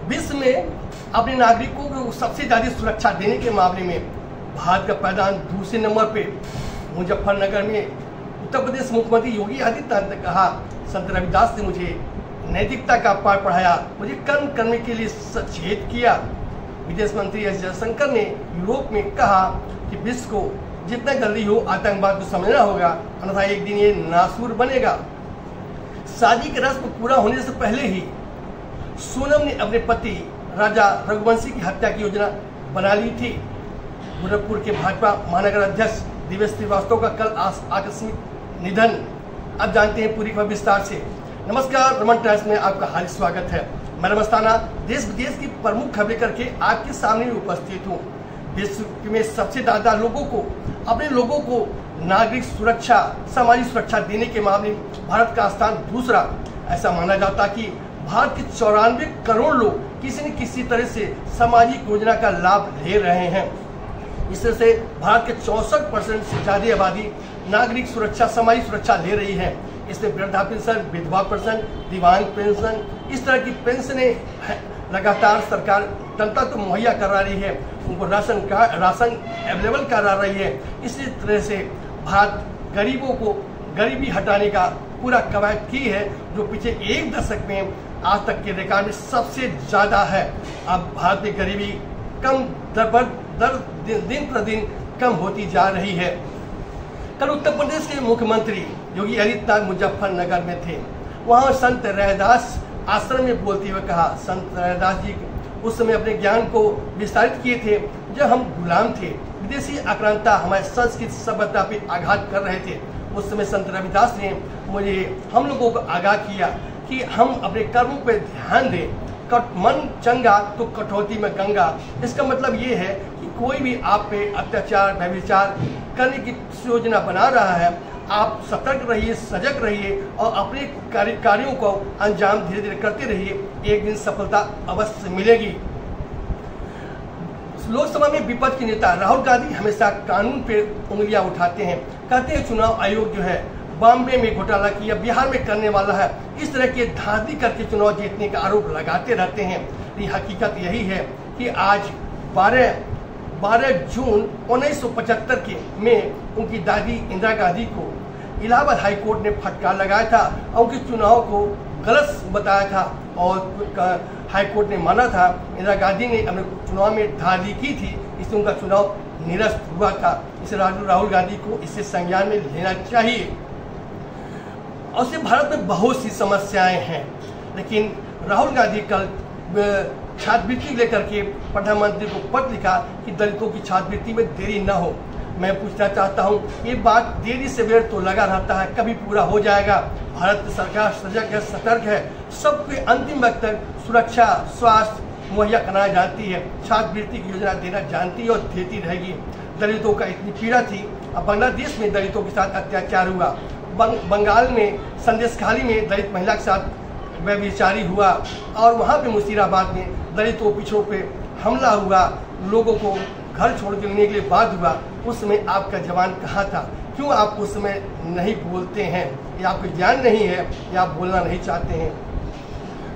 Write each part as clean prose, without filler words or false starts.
विश्व में अपने नागरिकों को सबसे ज़्यादा सुरक्षा देने के मामले में भारत का पायदान दूसरे नंबर पे। मुजफ्फरनगर में उत्तर प्रदेश मुख्यमंत्री योगी आदित्यनाथ ने कहा, संत रविदास ने मुझे नैतिकता का पाठ पढ़ाया, मुझे कर्म करने के लिए सचेत किया। विदेश मंत्री एस जयशंकर ने यूरोप में कहा कि विश्व को जितना जल्दी हो आतंकवाद को समझना होगा, अन्यथा एक दिन ये नासूर बनेगा। शादी की रस्म पूरा होने से पहले ही सोनम ने अपने पति राजा रघुवंशी की हत्या की योजना बना ली थी। गोरखपुर के भाजपा महानगर अध्यक्ष दिवेश श्रीवास्तव का कल आकस्मिक निधन। अब जानते हैं पूरी खबर विस्तार से। नमस्कार, रमन टाइम्स में आपका हार्दिक स्वागत है। मैं रमस्ताना देश विदेश की प्रमुख खबरें करके आपके सामने उपस्थित हूँ। विश्व में सबसे ज्यादा अपने लोगों को नागरिक सुरक्षा, सामाजिक सुरक्षा देने के मामले में भारत का स्थान दूसरा। ऐसा माना जाता कि भारत के 94 करोड़ लोग किसी न किसी तरह से सामाजिक योजना का लाभ ले रहे हैं। इससे भारत के 64% से ज्यादा आबादी नागरिक सुरक्षा, सामाजिक सुरक्षा ले रही है। इसमें वृद्धा पेंशन, विधवा पेंशन, दिव्यांग पेंशन, इस तरह की पेंशनें लगातार सरकार जनता को मुहैया करा रही है। उनको राशन अवेलेबल करा रही है। इसी तरह से भारत गरीबों को गरीबी हटाने का पूरा कवायद की है, जो पिछले एक दशक में आज तक के रिकॉर्ड में सबसे ज्यादा है। अब भारत में गरीबी कम दर दिन प्रतिदिन कम होती जा रही है। कल उत्तर प्रदेश के मुख्यमंत्री योगी आदित्यनाथ मुजफ्फरनगर में थे। वहां संत रैदास आश्रम में बोलते हुए कहा, संत रैदास जी उस समय अपने ज्ञान को विस्तारित किए थे जब हम गुलाम थे। विदेशी आक्रांता हमारे संस्कृति सभ्यता पे आघात कर रहे थे। उस समय संत रविदास ने हम लोगों को आगाह किया कि हम अपने कर्मों पर ध्यान दें। मन चंगा तो कटौती में गंगा। इसका मतलब ये है कि कोई भी आप पे अत्याचार, व्यभिचार करने की योजना बना रहा है, आप सतर्क रहिए, सजग रहिए और अपने कार्यों को अंजाम धीरे धीरे करते रहिए। एक दिन सफलता अवश्य मिलेगी। लोकसभा में विपक्ष के नेता राहुल गांधी हमेशा कानून पे उंगलियां उठाते हैं। कहते हैं चुनाव आयोग जो है बॉम्बे में घोटाला किया, बिहार में करने वाला है। इस तरह के धांधली करके चुनाव जीतने का आरोप लगाते रहते हैं। हकीकत यही है कि आज 12 जून 1975 में उनकी दादी इंदिरा गांधी को इलाहाबाद हाई कोर्ट ने फटकार लगाया था और उनके चुनाव को गलत बताया था और हाई कोर्ट ने माना था इंदिरा गांधी ने अपने चुनाव में धांधली की थी, इससे उनका चुनाव निरस्त हुआ था। इसे राहुल गांधी को इसे संज्ञान में लेना चाहिए। और से भारत में बहुत सी समस्याएं हैं, लेकिन राहुल गांधी कल छात्रवृत्ति लेकर के प्रधानमंत्री को पत्र लिखा कि दलितों की छात्रवृत्ति में देरी न हो। मैं पूछना चाहता हूं, ये बात देरी से बेर तो लगा रहता है, कभी पूरा हो जाएगा। भारत की सरकार सजग है, सतर्क है, सबके अंतिम वक्त तक सुरक्षा, स्वास्थ्य मुहैया कराना जानती है, छात्रवृत्ति की योजना देना जानती है और देती रहेगी। दलितों का इतनी पीड़ा थी। अब बांग्लादेश में दलितों के साथ अत्याचार हुआ, बंगाल में संदेशखाली में दलित महिला के साथ व्यभिचारी हुआ और वहाँ पे मुशीराबाद में दलितों पिछड़ों पे हमला हुआ, लोगों को घर छोड़ के लेने के लिए बाध्य हुआ। उस समय आपका जवान कहाँ था? क्यों आप उस समय नहीं बोलते हैं? या आपको ज्ञान नहीं है या आप बोलना नहीं चाहते हैं?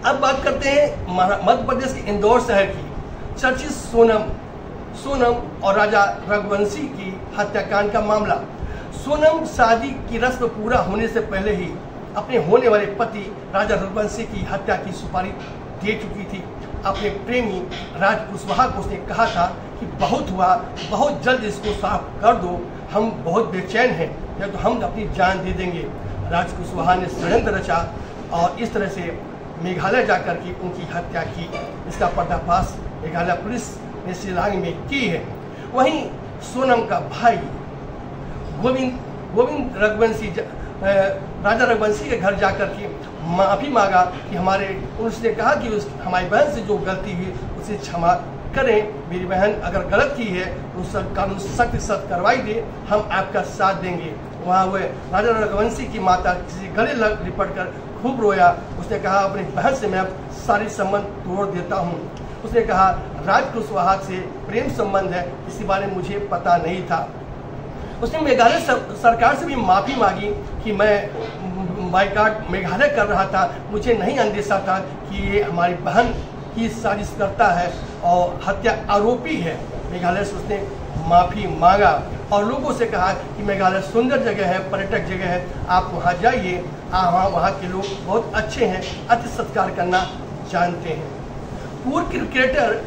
अब बात करते हैं मध्य प्रदेश के इंदौर शहर की चर्चित सोनम और राजा रघुवंशी की हत्याकांड का मामला। सोनम शादी की रस्म पूरा होने से पहले ही अपने होने वाले पति राजा रघुवंशी की हत्या की सुपारी दे चुकी थी। अपने प्रेमी राज कुशवाहा को उसने कहा था कि बहुत हुआ, बहुत जल्द इसको साफ कर दो, हम बहुत बेचैन हैं, या तो हम अपनी जान दे देंगे। राज कुशवाहा ने षड्यंत्र रचा और इस तरह से मेघालय जाकर के उनकी हत्या की। इसका पर्दाफाश मेघालय पुलिस ने शिलांग में की है। वहीं सोनम का भाई गोविंद रघुवंशी राजा रघुवंशी के घर जाकर के माफ़ी मांगा कि उसने कहा कि हमारी बहन से जो गलती हुई उसे क्षमा करें। मेरी बहन अगर गलत की है तो उसका कानून सख्त कार्रवाई दे, हम आपका साथ देंगे। वहाँ हुए राजा रघुवंशी की माता किसी गले लिपट कर खूब रोया। उसने कहा अपनी बहन से मैं अब सारी संबंध तोड़ देता हूँ। उसने कहा राज कुशवाहा से प्रेम संबंध है, इसी बारे में मुझे पता नहीं था। उसने मेघालय सरकार से भी माफ़ी मांगी कि मैं बाइकाट मेघालय कर रहा था, मुझे नहीं अंदेशा था कि ये हमारी बहन की साजिश करता है और हत्या आरोपी है। मेघालय से उसने माफ़ी मांगा और लोगों से कहा कि मेघालय सुंदर जगह है, पर्यटक जगह है, आप वहाँ जाइए, वहाँ के लोग बहुत अच्छे हैं, अतिथि सत्कार करना जानते हैं। पूर्व क्रिकेटर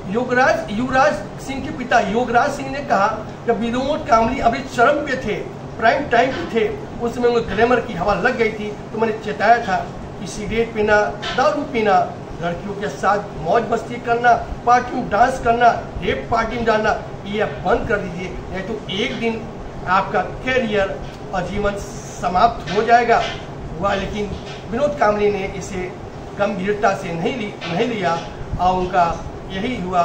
युवराज सिंह के पिता योगराज सिंह ने कहा कि विनोद कांबली अभी चरम पे थे, प्राइम टाइम पे थे, उस समय उन्हें ग्लैमर की हवा लग गई थी, तो मैंने चेताया था कि सिगरेट पीना, दारू पीना, लड़कियों के साथ मौज मस्ती करना, पार्टी में डांस करना, रेप पार्टी में जाना, ये आप बंद कर दीजिए, नहीं तो एक दिन आपका कैरियर और जीवन समाप्त हो जाएगा। हुआ, लेकिन विनोद कांबली ने इसे गंभीरता से नहीं लिया और उनका यही हुआ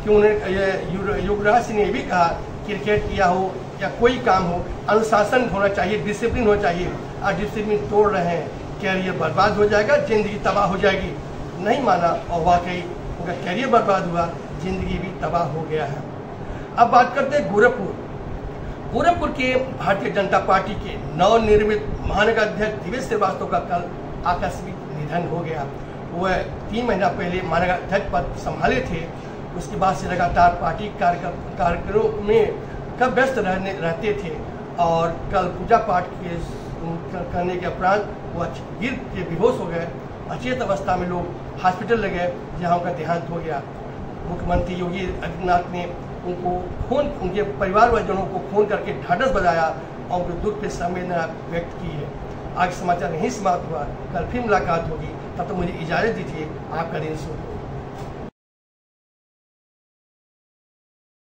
कि उन्हें युवराज सिंह ने भी कहा क्रिकेट किया हो या कोई काम हो, अनुशासन होना चाहिए, डिसिप्लिन होना चाहिए। आज डिसिप्लिन तोड़ रहे हैं, कैरियर बर्बाद हो जाएगा, जिंदगी तबाह हो जाएगी। नहीं माना और वाकई उनका कैरियर बर्बाद हुआ, जिंदगी भी तबाह हो गया है। अब बात करते हैं गोरखपुर के भारतीय जनता पार्टी के नवनिर्मित महानगर अध्यक्ष दिवेश श्रीवास्तव का कल आकस्मिक निधन हो गया। वह 3 महीना पहले महानगर अध्यक्ष पद संभाले थे, उसके बाद से लगातार पार्टी कार्यक्रमों में कब व्यस्त रहते थे और कल पूजा पाठ करने के उपरांत वह गिर के बेहोश हो गए। अचेत अवस्था में लोग हॉस्पिटल ले गए, जहां उनका देहांत हो गया। मुख्यमंत्री योगी आदित्यनाथ ने उनके परिवारजनों को फोन करके ढाढ़स बजाया और उनके दुख पे संवेदना व्यक्त की है। आज समाचार नहीं समाप्त हुआ, कल फिर मुलाकात होगी, तब तो मुझे इजाज़त दीजिए। आपका दिन शुभ हो।